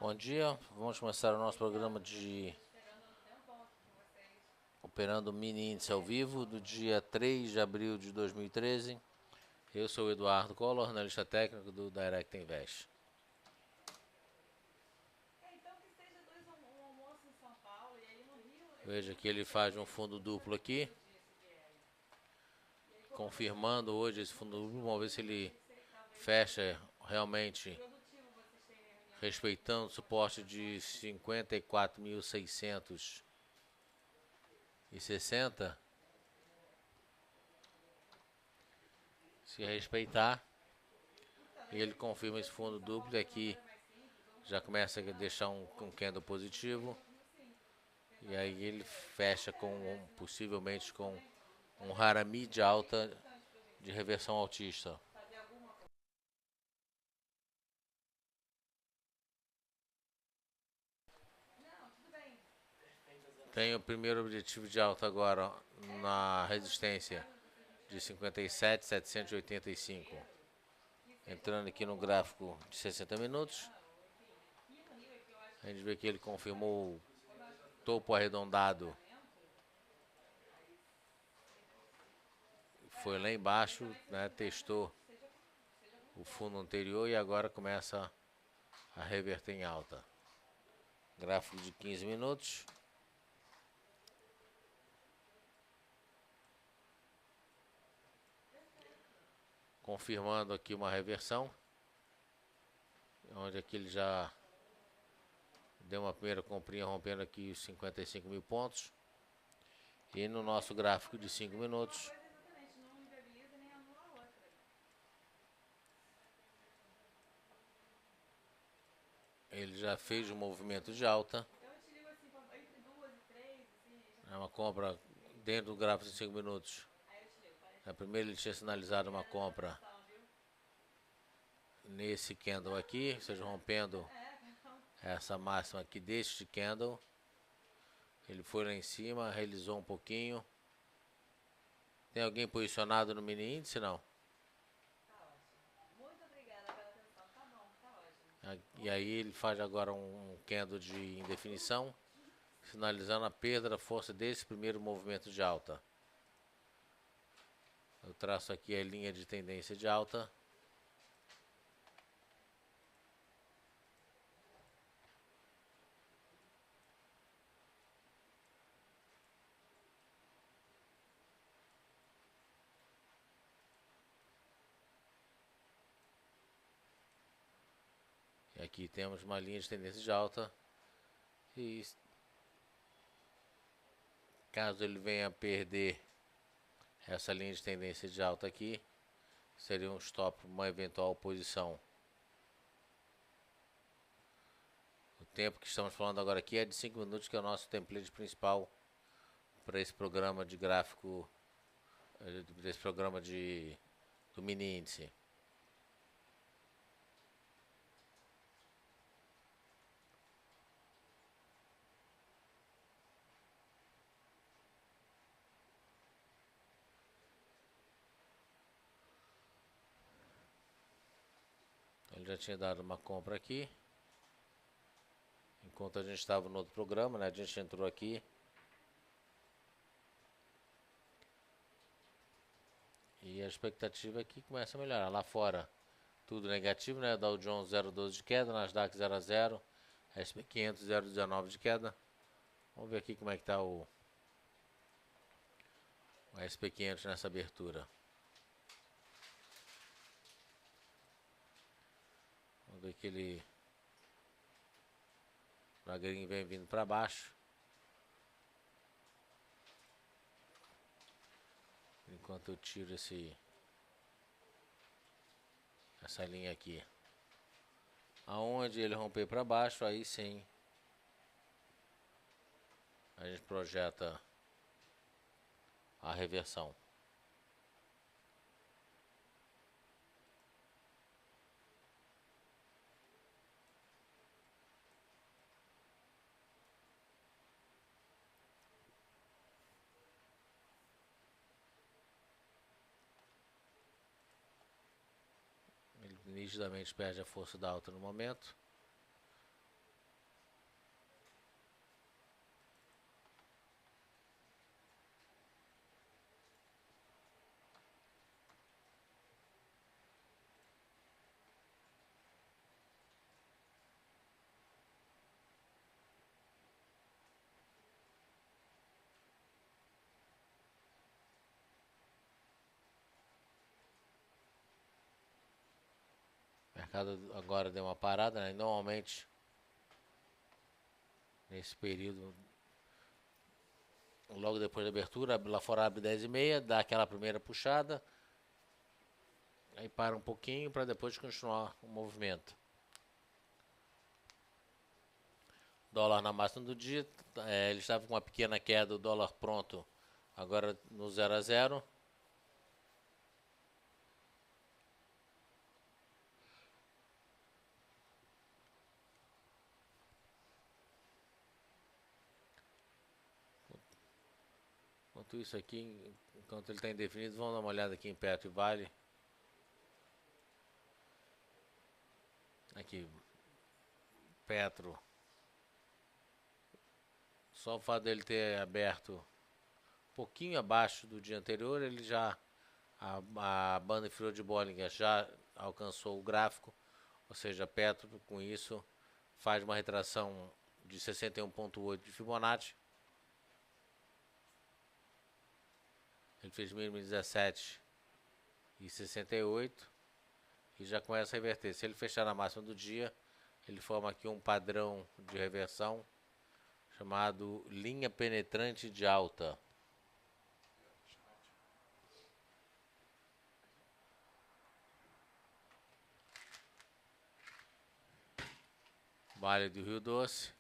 Bom dia, vamos começar o nosso programa de Operando Mini Índice ao vivo do dia 3 de abril de 2013. Eu sou o Eduardo Collor, analista técnico do Direct Invest. Veja que ele faz um fundo duplo aqui, confirmando hoje esse fundo duplo. Vamos ver se ele fecha realmente respeitando o suporte de 54.660. Se respeitar, ele confirma esse fundo duplo e aqui já começa a deixar um candle positivo. E aí ele fecha possivelmente com um harami de alta de reversão altista. Tem o primeiro objetivo de alta agora na resistência de 57.785. Entrando aqui no gráfico de 60 minutos. A gente vê que ele confirmou o topo arredondado. Foi lá embaixo, né, testou o fundo anterior e agora começa a reverter em alta. Gráfico de 15 minutos. Confirmando aqui uma reversão, onde aqui ele já deu uma primeira comprinha rompendo aqui os 55 mil pontos. E no nosso gráfico de 5 minutos, ele já fez um movimento de alta. É uma compra dentro do gráfico de 5 minutos. Primeiro ele tinha sinalizado uma compra nesse candle aqui, ou seja, rompendo essa máxima aqui deste candle. Ele foi lá em cima, realizou um pouquinho. Tem alguém posicionado no mini índice? Não. E aí ele faz agora um candle de indefinição, sinalizando a perda da força desse primeiro movimento de alta. Eu traço aqui a linha de tendência de alta. E aqui temos uma linha de tendência de alta. E caso ele venha a perder essa linha de tendência de alta aqui, seria um stop para uma eventual posição. O tempo que estamos falando agora aqui é de 5 minutos, que é o nosso template principal para esse programa de gráfico, desse programa do mini índice. Ele já tinha dado uma compra aqui. Enquanto a gente estava no outro programa, né? A gente entrou aqui. E a expectativa é que começa a melhorar. Lá fora, tudo negativo, né? Dow Jones 0,12 de queda, Nasdaq 0 a 0, S&P 500 0,19 de queda. Vamos ver aqui como é que está o S&P 500 nessa abertura. Vamos ver que ele devagarinho vem vindo para baixo. Enquanto eu tiro essa linha aqui. Aonde ele romper para baixo, aí sim a gente projeta a reversão. Ele nitidamente perde a força da alta no momento. mercado agora deu uma parada, né? Normalmente nesse período, logo depois da abertura, lá fora abre 10h30, dá aquela primeira puxada, aí para um pouquinho para depois continuar o movimento. Dólar na máxima do dia, ele estava com uma pequena queda, o dólar pronto, agora no 0 a 0. Enquanto isso aqui, enquanto ele está indefinido, vamos dar uma olhada aqui em Petro e Vale. Aqui, Petro. Só o fato dele ter aberto um pouquinho abaixo do dia anterior, ele já, a banda inferior de Bollinger já alcançou o gráfico, ou seja, Petro com isso faz uma retração de 61,8 de Fibonacci. Ele fez mínimo em 17,68 e já começa a reverter. Se ele fechar na máxima do dia, ele forma aqui um padrão de reversão chamado linha penetrante de alta. Vale do Rio Doce.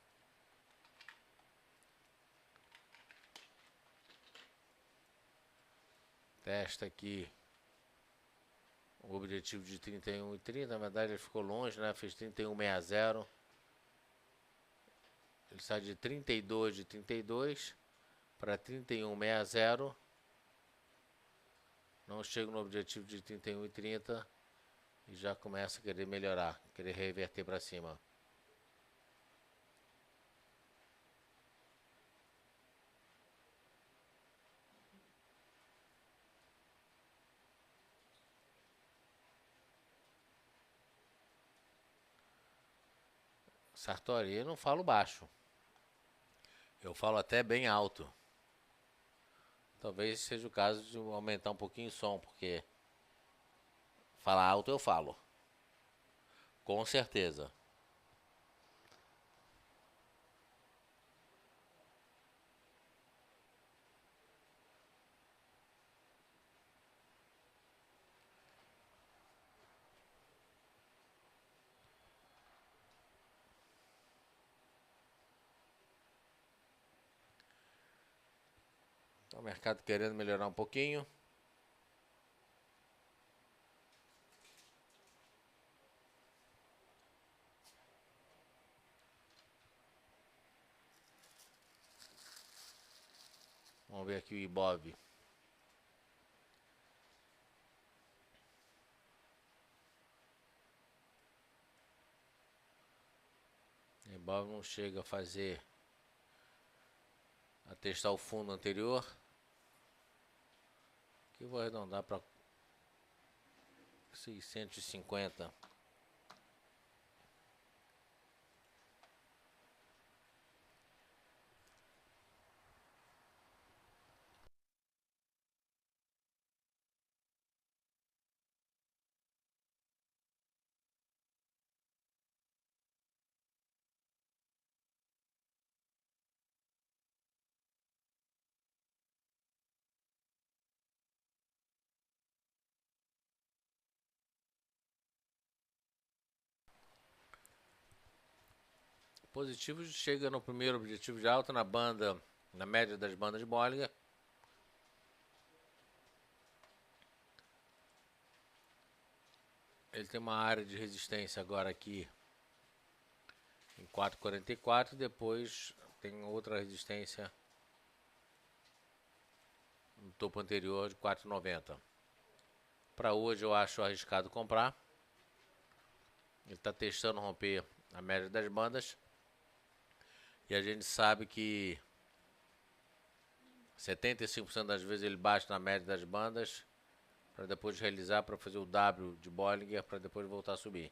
Testa aqui o objetivo de 31,30. Na verdade ele ficou longe, né? Fez 31,60. Ele sai de 32 para 31,60. Não chega no objetivo de 31,30 e já começa a querer melhorar, querer reverter para cima. Sartori, eu não falo baixo. Eu falo até bem alto. Talvez seja o caso de aumentar um pouquinho o som, porque falar alto eu falo. Com certeza. O mercado querendo melhorar um pouquinho. Vamos ver aqui o Ibov. O Ibov não chega a testar o fundo anterior. Aqui eu vou arredondar para 650. Positivo chega no primeiro objetivo de alta na banda, na média das bandas de Bollinger. Ele tem uma área de resistência agora aqui em 4,44 e depois tem outra resistência no topo anterior de 4,90. Para hoje eu acho arriscado comprar. Ele está testando romper a média das bandas. E a gente sabe que 75% das vezes ele bate na média das bandas para depois realizar, para fazer o W de Bollinger, para depois voltar a subir.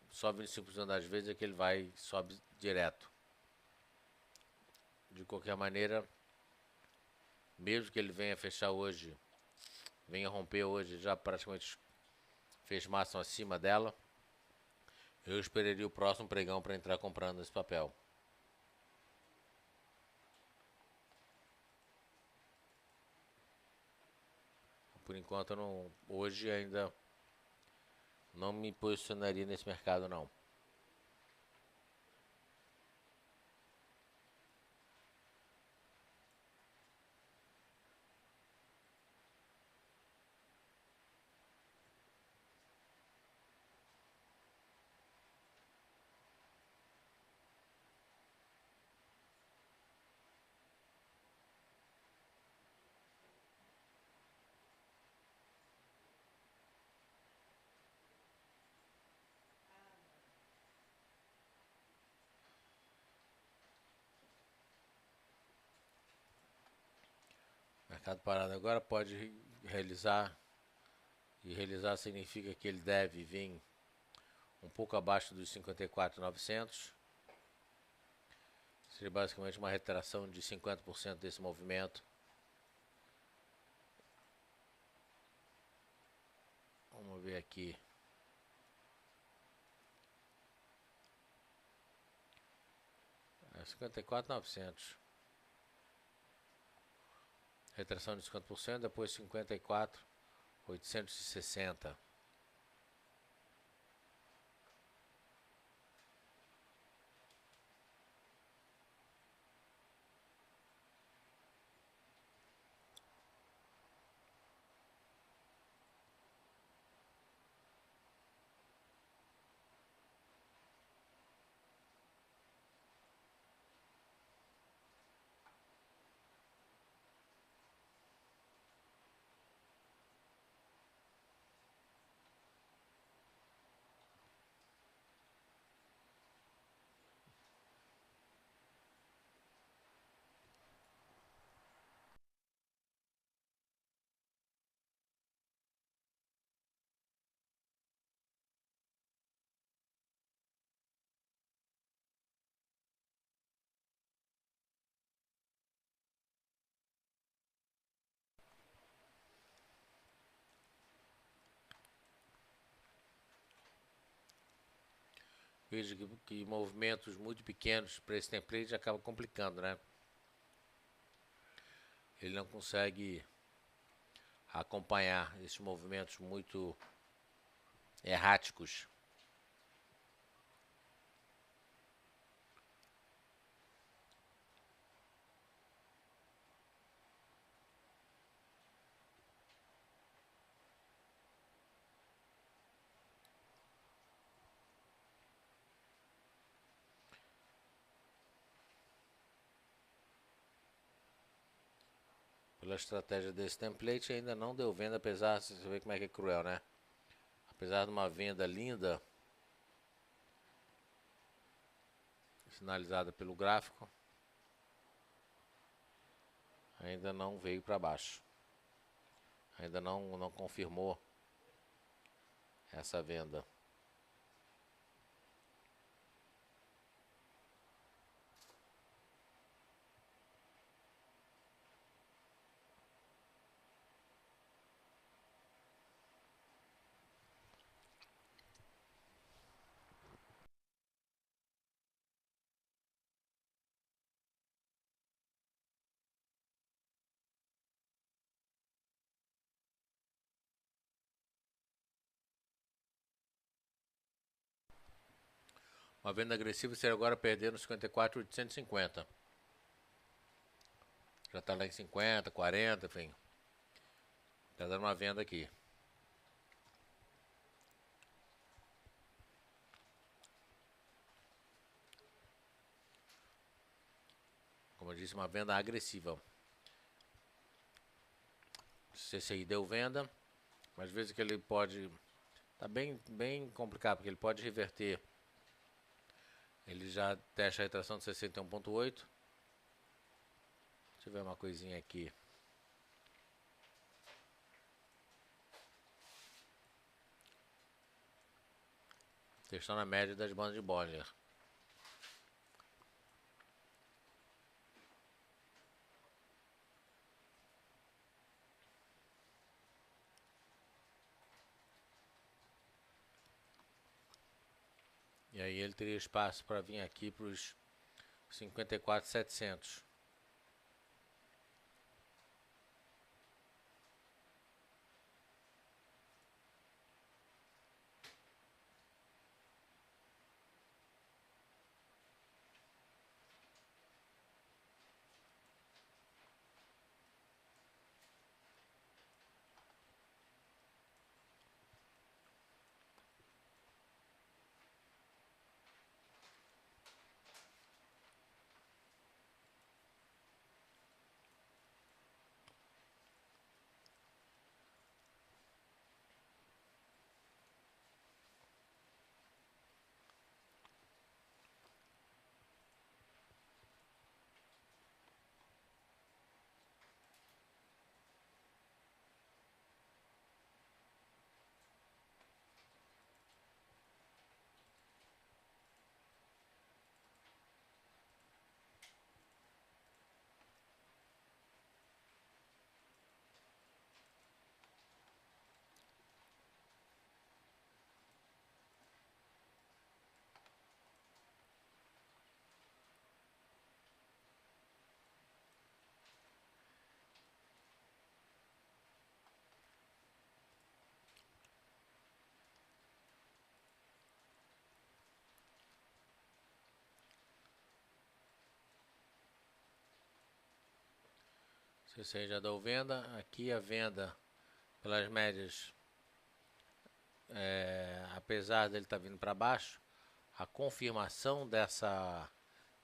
Só 25% das vezes é que ele sobe direto. De qualquer maneira, mesmo que ele venha fechar hoje, venha romper hoje, já praticamente fez máximo acima dela, eu esperaria o próximo pregão para entrar comprando esse papel. Por enquanto, hoje ainda não me posicionaria nesse mercado, não. Mercado parado agora pode realizar, e realizar significa que ele deve vir um pouco abaixo dos 54.900. Seria basicamente uma retração de 50% desse movimento. Vamos ver aqui. É 54.900. Retração de 50%, depois 54.860. Veja que movimentos muito pequenos para esse template acaba complicando, né? Ele não consegue acompanhar esses movimentos muito erráticos. Pela estratégia desse template ainda não deu venda, apesar de você ver como é que é cruel, né? Apesar de uma venda linda, sinalizada pelo gráfico, ainda não veio para baixo. Ainda não confirmou essa venda. Uma venda agressiva seria agora perdendo 54.850. Já está lá em 50, 40, enfim. Está dando uma venda aqui. Como eu disse, uma venda agressiva. CCI deu venda, mas às vezes que ele pode... Tá bem complicado, porque ele pode reverter. Ele já testa a retração de 61.8. Deixa eu ver uma coisinha aqui. Testando a média das bandas de Bollinger. E aí ele teria espaço para vir aqui para os 54.700. CCI já deu venda. Aqui a venda pelas médias, apesar dele estar vindo para baixo, a confirmação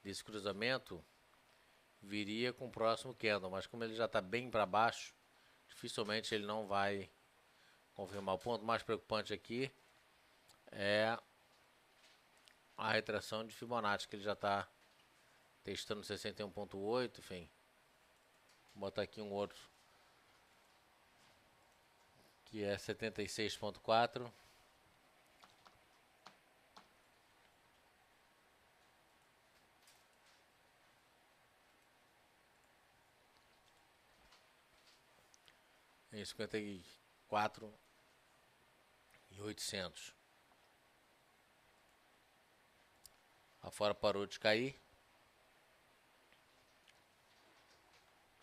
desse cruzamento viria com o próximo candle, mas como ele já está bem para baixo, dificilmente ele não vai confirmar. O ponto mais preocupante aqui é a retração de Fibonacci, que ele já está testando 61.8, enfim. Vou botar aqui um outro que é 76.4. Em 54.800. Lá fora parou de cair.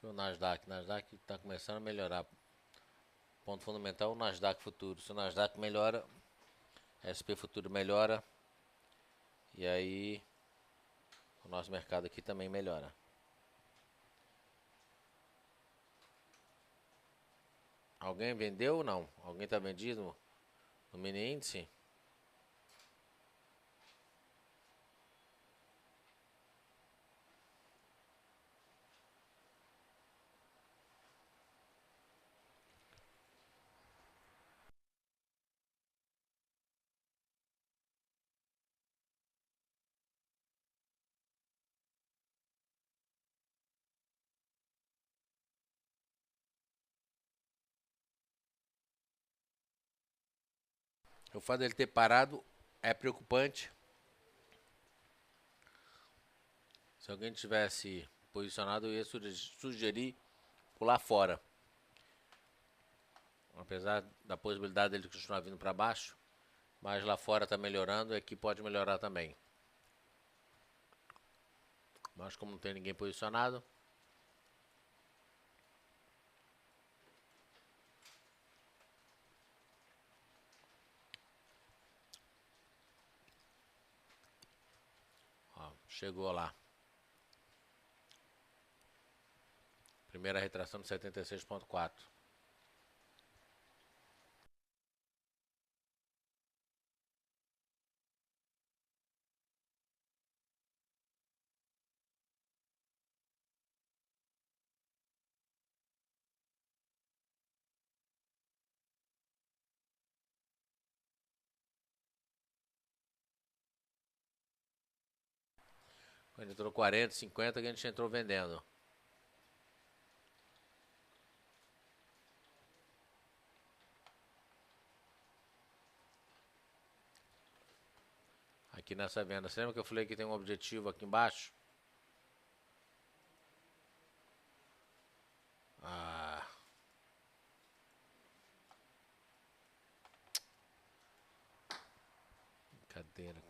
O Nasdaq está começando a melhorar. Ponto fundamental, o Nasdaq futuro. Se o Nasdaq melhora, SP futuro melhora, e aí o nosso mercado aqui também melhora. Alguém vendeu ou não? Alguém está vendido no mini índice? O fato dele ter parado é preocupante. Se alguém tivesse posicionado, eu ia sugerir pular fora. Apesar da possibilidade dele continuar vindo para baixo, mas lá fora está melhorando e aqui pode melhorar também. Mas como não tem ninguém posicionado, ó, chegou lá. Primeira retração de 76.4. Quando entrou 40, 50, que a gente entrou vendendo. Aqui nessa venda. Você lembra que eu falei que tem um objetivo aqui embaixo? Ah. Cadeira.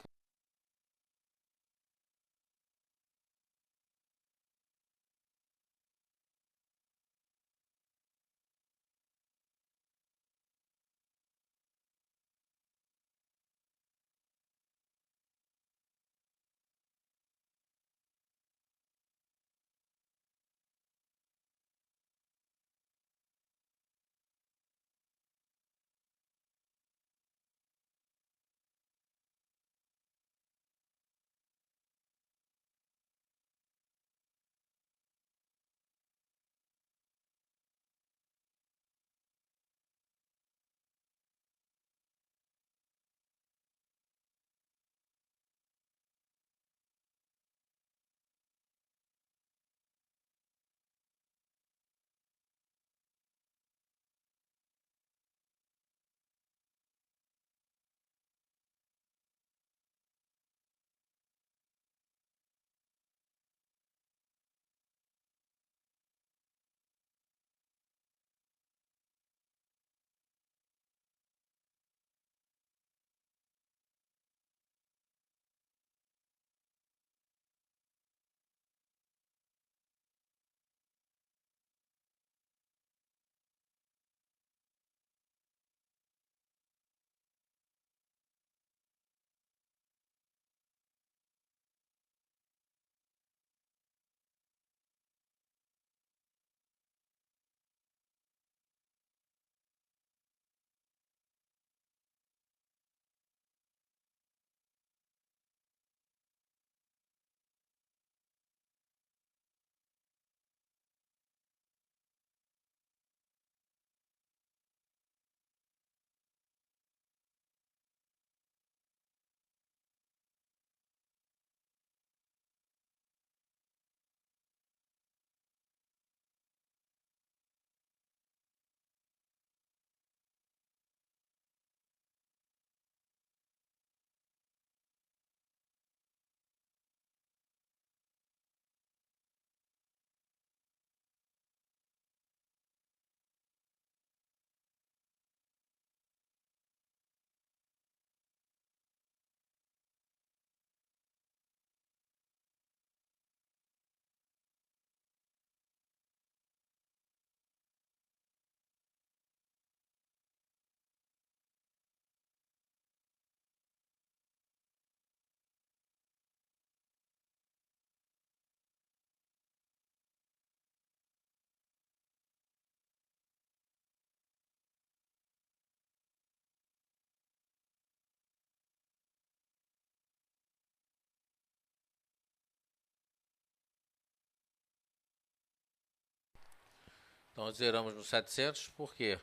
Então zeramos no 700, por quê?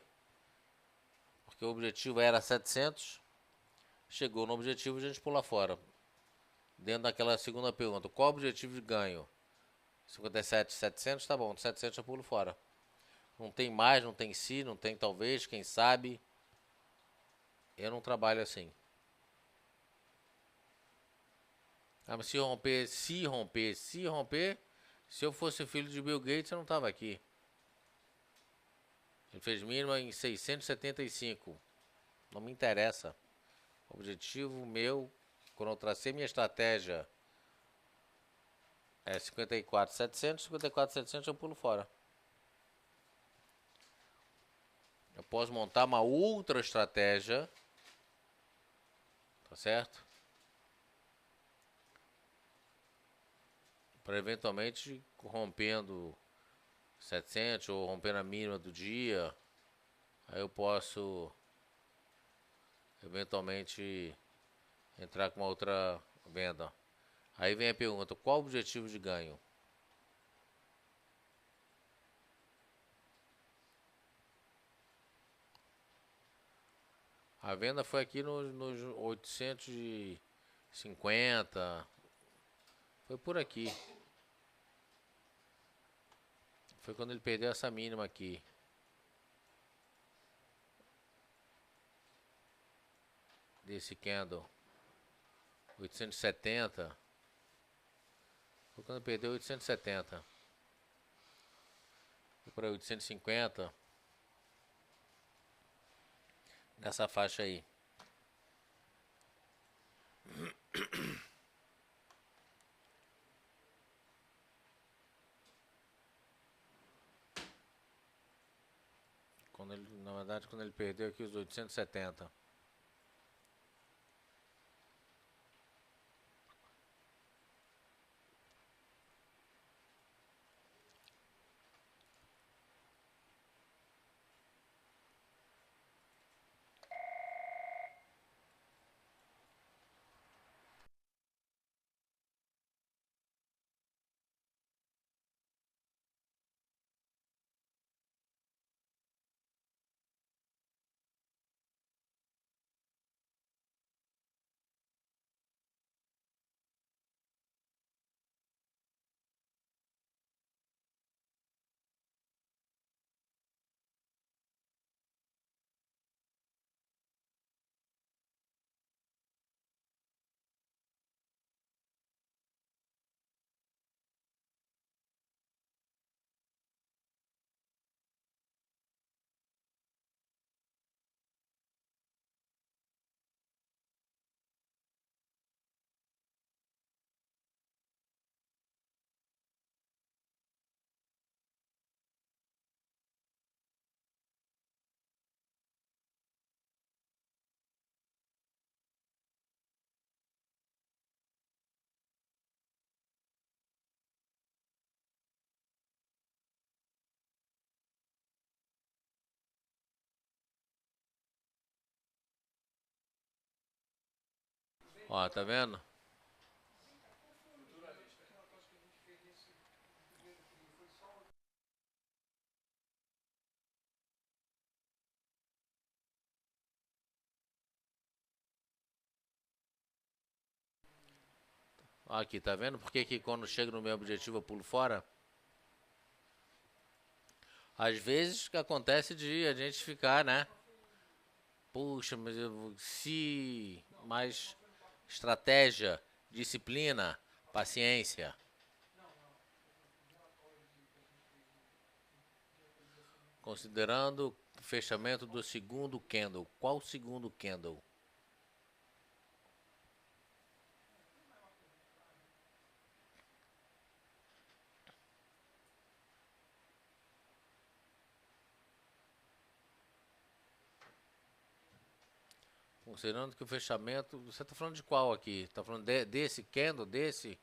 Porque o objetivo era 700, chegou no objetivo a gente pula fora. Dentro daquela segunda pergunta, qual o objetivo de ganho? 57.700, tá bom, 700 eu pulo fora. Não tem mais, não tem se, não tem talvez, quem sabe. Eu não trabalho assim. Ah, mas se romper, se eu fosse filho de Bill Gates, eu não tava aqui. Ele fez mínima em 675. Não me interessa. Objetivo meu, quando eu tracei minha estratégia, é 54.700 eu pulo fora. Eu posso montar uma outra estratégia, tá certo? Para eventualmente rompendo 700 ou rompendo a mínima do dia, aí eu posso eventualmente entrar com uma outra venda. Aí vem a pergunta, qual o objetivo de ganho? A venda foi aqui nos 850, foi por aqui. Foi quando ele perdeu essa mínima aqui. Desse candle. 870. Foi quando perdeu 870. Foi para 850. Nessa faixa aí. Quando ele, na verdade, quando ele perdeu aqui os 870. Ó, tá vendo? Ó, aqui, tá vendo? Por que quando chega no meu objetivo eu pulo fora? Às vezes que acontece de a gente ficar, né? Puxa, mas se mais estratégia, disciplina, paciência. Considerando o fechamento do segundo candle. Qual o segundo candle? Considerando que o fechamento. Você está falando de qual aqui? Está falando desse candle? Desse?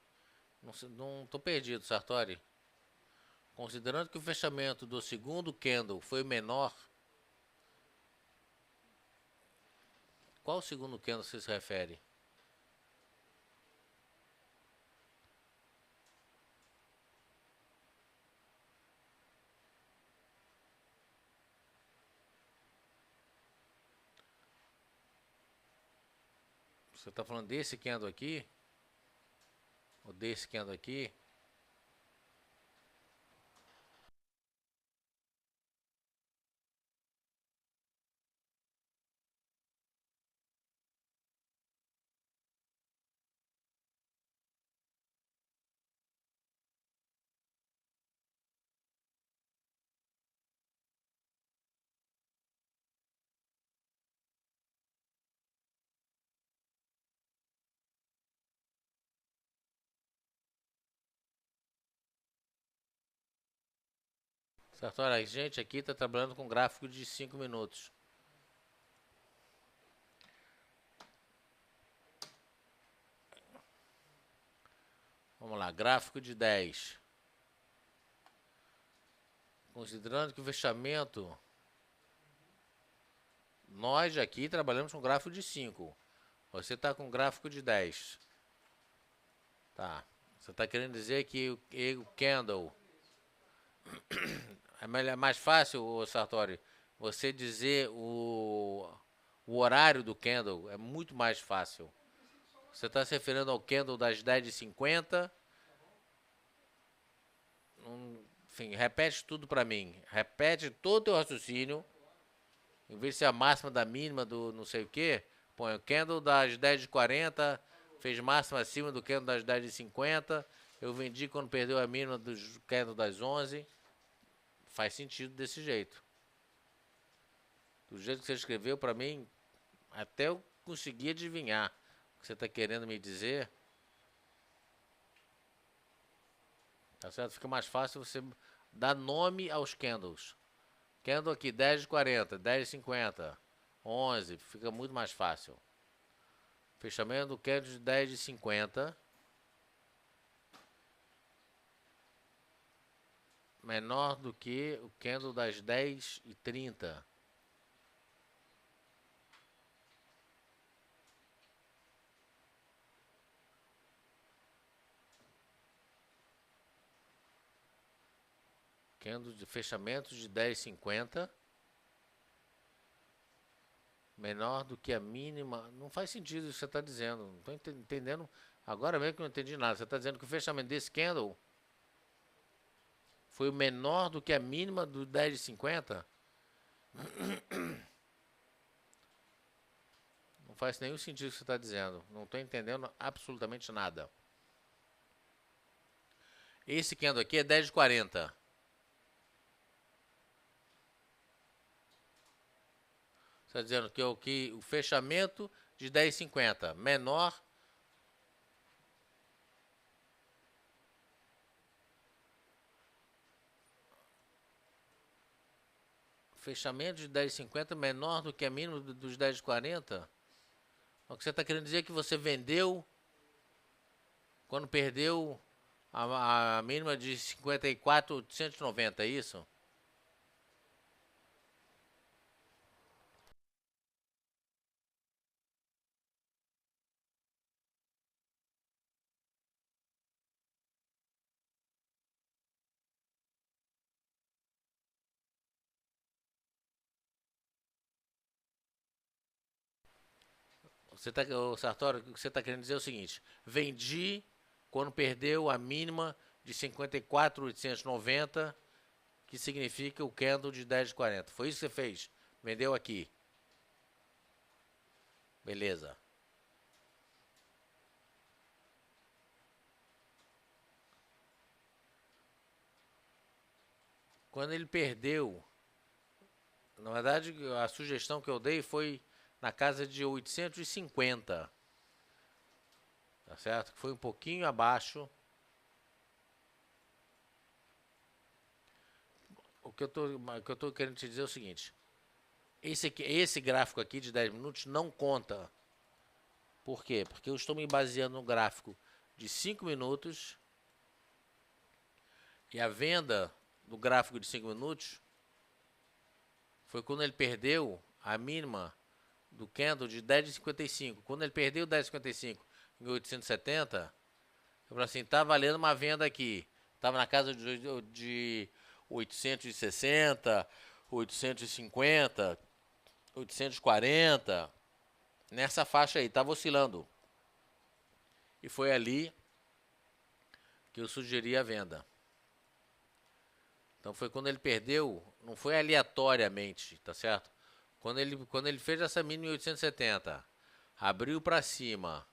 Não tô perdido, Sartori. Considerando que o fechamento do segundo candle foi menor, qual segundo candle você se refere? Você está falando desse candle aqui? Ou desse candle aqui? Sartori, a gente aqui está trabalhando com gráfico de 5 minutos. Vamos lá, gráfico de 10. Considerando que o fechamento... Nós aqui trabalhamos com gráfico de 5. Você está com gráfico de 10. Tá. Você está querendo dizer que o candle... É mais fácil, Sartori, você dizer o horário do candle. É muito mais fácil. Você está se referindo ao candle das 10h50. Enfim, repete tudo para mim. Repete todo o teu raciocínio. Em vez de ser a máxima da mínima do não sei o que, põe o candle das 10h40, fez máxima acima do candle das 10h50. Eu vendi quando perdeu a mínima do candle das 11. Faz sentido desse jeito. Do jeito que você escreveu, para mim, até eu consegui adivinhar o que você está querendo me dizer. Tá certo? Fica mais fácil você dar nome aos candles. Candle aqui, 10h40, 10h50, 11, fica muito mais fácil. Fechamento do candle de 10h50. Menor do que o candle das 10h30. Candle de fechamento de 10h50. Menor do que a mínima. Não faz sentido isso que você está dizendo. Não estou entendendo. Agora mesmo que eu não entendi nada. Você está dizendo que o fechamento desse candle foi o menor do que a mínima do 10h50? Não faz nenhum sentido o que você está dizendo. Não estou entendendo absolutamente nada. Esse candle aqui é 10h40. Está dizendo que o fechamento de 10h50 menor fechamento de 10h50 menor do que a mínima dos 10h40. O que você está querendo dizer é que você vendeu quando perdeu a mínima de 54.890, é isso? O Sartori, o que você está querendo dizer é o seguinte: vendi quando perdeu a mínima de 54.890, que significa o candle de 10h40. Foi isso que você fez? Vendeu aqui. Beleza. Quando ele perdeu, na verdade, a sugestão que eu dei foi na casa de 850. Tá certo? Foi um pouquinho abaixo. O que eu tô querendo te dizer é o seguinte: esse gráfico aqui de 10 minutos não conta. Por quê? Porque eu estou me baseando no gráfico de 5 minutos e a venda do gráfico de 5 minutos foi quando ele perdeu a mínima do candle de 10,55. Quando ele perdeu 10,55 em 870, eu falei assim, tá valendo uma venda aqui. Estava na casa de 860, 850, 840. nessa faixa aí, estava oscilando. E foi ali que eu sugeri a venda. Então foi quando ele perdeu, não foi aleatoriamente, tá certo? Quando ele fez essa mínima em 870, abriu para cima,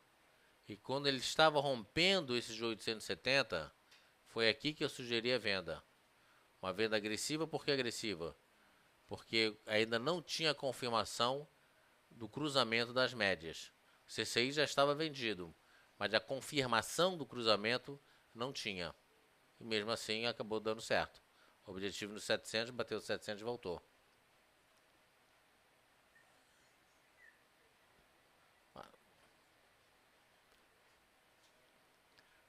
e quando ele estava rompendo esses 870, foi aqui que eu sugeri a venda. Uma venda agressiva, por que agressiva? Porque ainda não tinha confirmação do cruzamento das médias. O CCI já estava vendido, mas a confirmação do cruzamento não tinha. E mesmo assim acabou dando certo. O objetivo nos 700, bateu os 700 e voltou.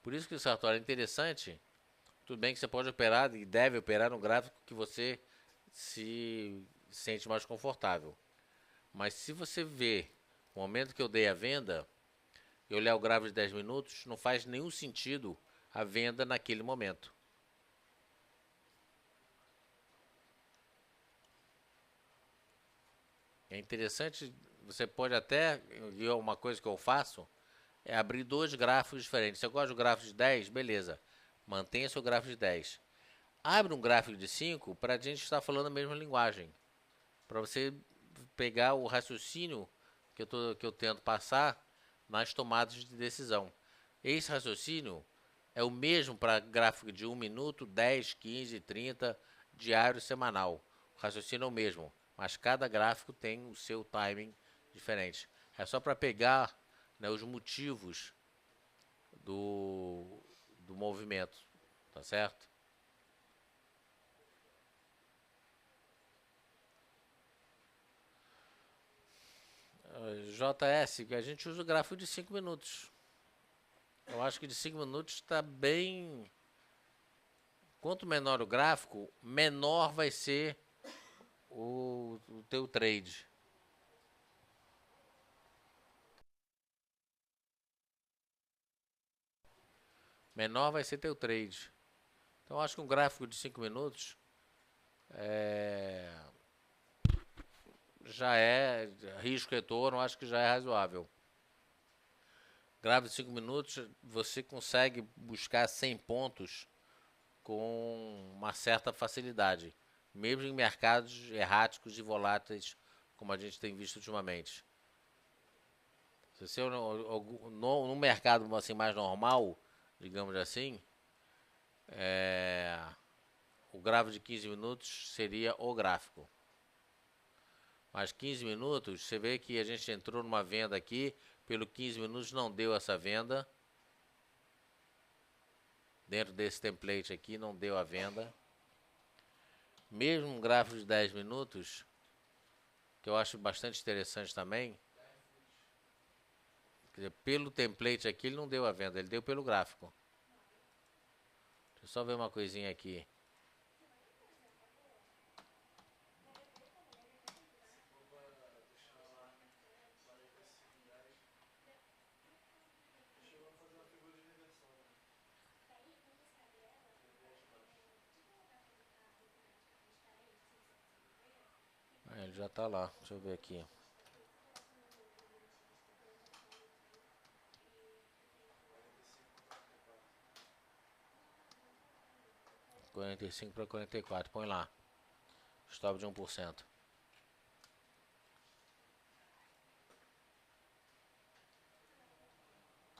Por isso que o Sartori é interessante. Tudo bem que você pode operar e deve operar no gráfico que você se sente mais confortável. Mas se você vê o momento que eu dei a venda e olhar o gráfico de 10 minutos, não faz nenhum sentido a venda naquele momento. É interessante, você pode até, uma coisa que eu faço, é abrir dois gráficos diferentes. Se eu gosto do gráfico de 10, beleza, mantenha seu gráfico de 10. Abre um gráfico de 5 para a gente estar falando a mesma linguagem. Para você pegar o raciocínio que eu tento passar nas tomadas de decisão. Esse raciocínio é o mesmo para gráfico de 1 minuto, 10, 15, 30, diário, semanal. O raciocínio é o mesmo, mas cada gráfico tem o seu timing diferente. É só para pegar, né, os motivos do movimento, tá certo? JS, a gente usa o gráfico de 5 minutos. Eu acho que de 5 minutos está bem. Quanto menor o gráfico, menor vai ser o teu trade. Menor vai ser teu trade. Então, eu acho que um gráfico de 5 minutos já é risco retorno, acho que já é razoável. Gráfico de 5 minutos, você consegue buscar 100 pontos com uma certa facilidade, mesmo em mercados erráticos e voláteis, como a gente tem visto ultimamente. Se você no mercado assim mais normal, digamos assim, o gráfico de 15 minutos seria o gráfico. Mas 15 minutos, você vê que a gente entrou numa venda aqui, pelo 15 minutos não deu essa venda. Dentro desse template aqui não deu a venda. Mesmo um gráfico de 10 minutos, que eu acho bastante interessante também. Quer dizer, pelo template aqui ele não deu a venda, ele deu pelo gráfico. Deixa eu só ver uma coisinha aqui. Ele já tá lá, deixa eu ver aqui. 45 para 44, põe lá. Stop de 1%.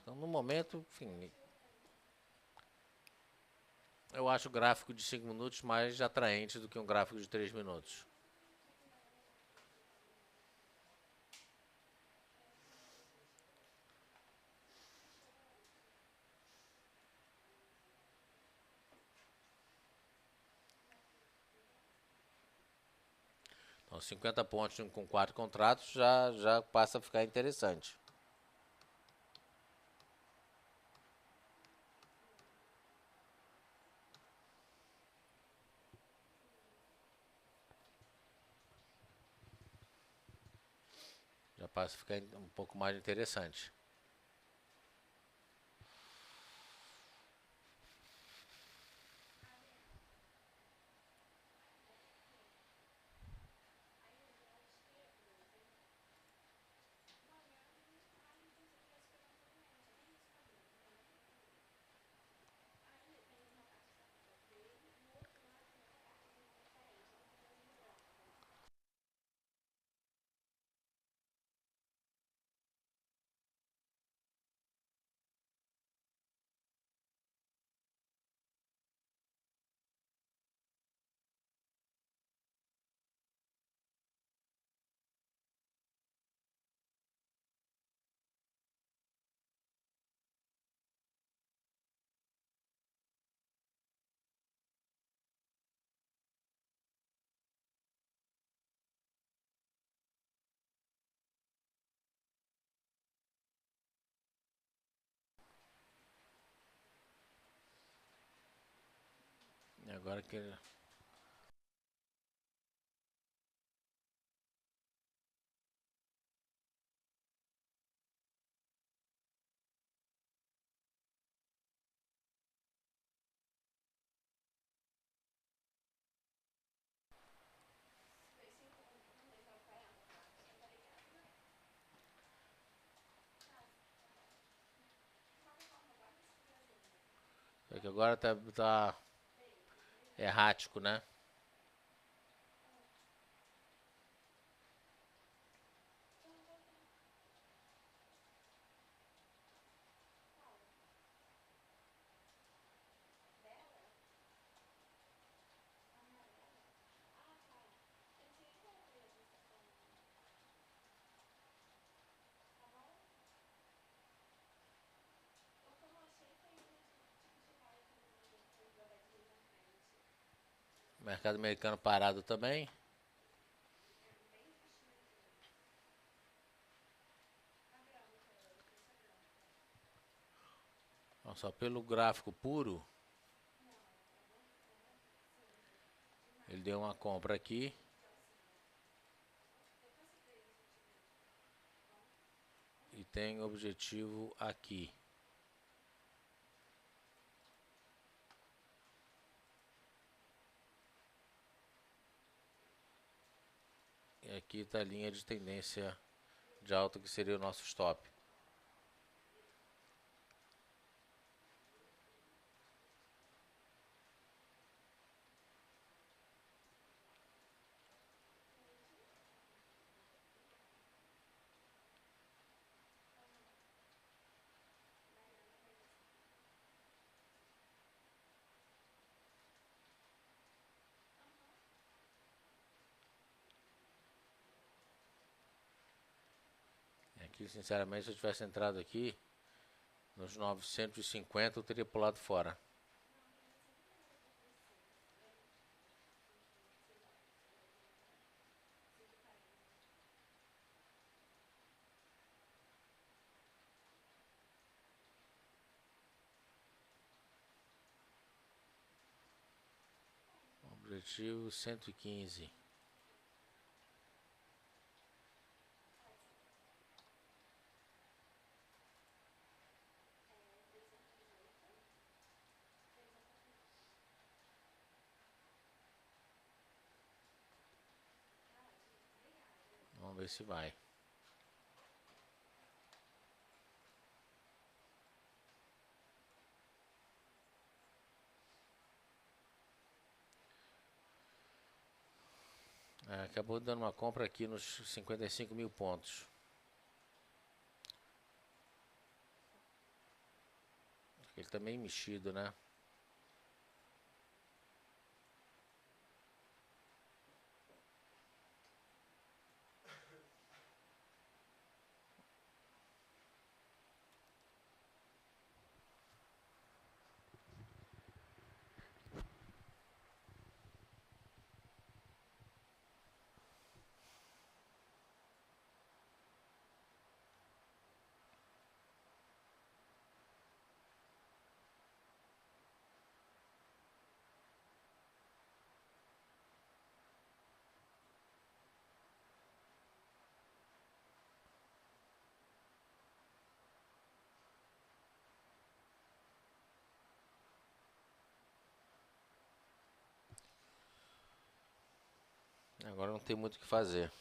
Então, no momento, enfim, eu acho o gráfico de 5 minutos mais atraente do que um gráfico de 3 minutos. Então, 50 pontos com 4 contratos já passa a ficar interessante. Já passa a ficar um pouco mais interessante. Agora que agora tá errático, né? Mercado americano parado também. Só pelo gráfico puro, ele deu uma compra aqui. E tem objetivo aqui. E aqui está a linha de tendência de alta, que seria o nosso stop. Aqui, sinceramente, se eu tivesse entrado aqui nos 950, eu teria pulado fora. Objetivo 115. Vamos ver se vai. Acabou dando uma compra aqui nos 55 mil pontos. Ele tá meio mexido, né? Agora não tem muito o que fazer.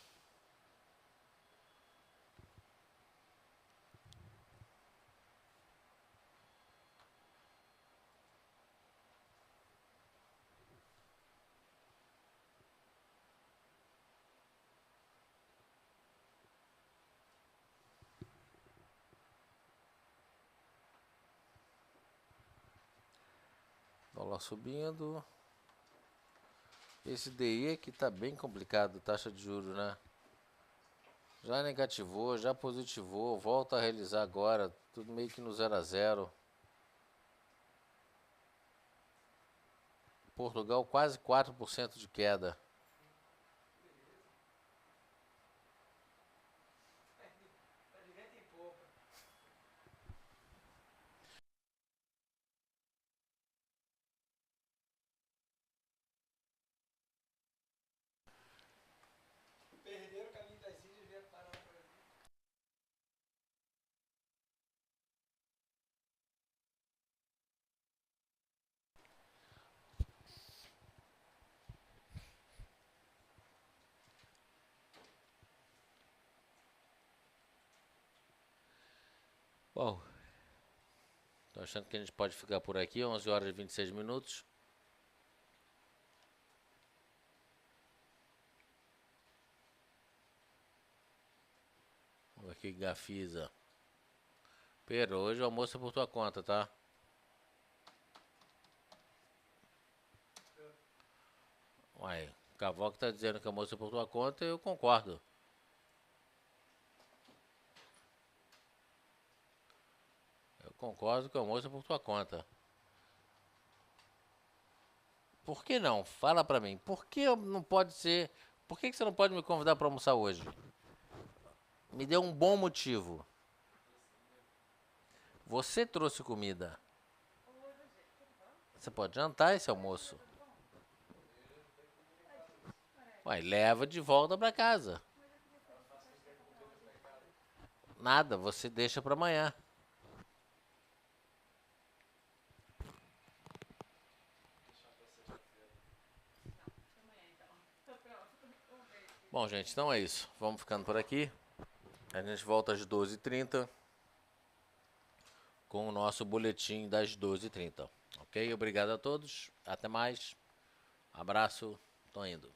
Dólar subindo. Esse DI aqui tá bem complicado, taxa de juros, né? Já negativou, já positivou, volta a realizar agora, tudo meio que no 0 a 0. Portugal quase 4% de queda. Bom, tô achando que a gente pode ficar por aqui, 11 horas e 26 minutos. Vamos aqui, Gafisa. Pedro, hoje o almoço é por tua conta, tá? Uai, o Cavoco tá dizendo que o almoço é por tua conta e eu concordo. Eu concordo que o almoço é por tua conta. Por que não? Fala pra mim. Por que não pode ser... Por que você não pode me convidar pra almoçar hoje? Me dê um bom motivo. Você trouxe comida. Você pode jantar esse almoço. Uai, leva de volta pra casa. Nada, você deixa pra amanhã. Bom, gente, então é isso. Vamos ficando por aqui. A gente volta às 12h30 com o nosso boletim das 12h30. Ok? Obrigado a todos. Até mais. Abraço. Tô indo.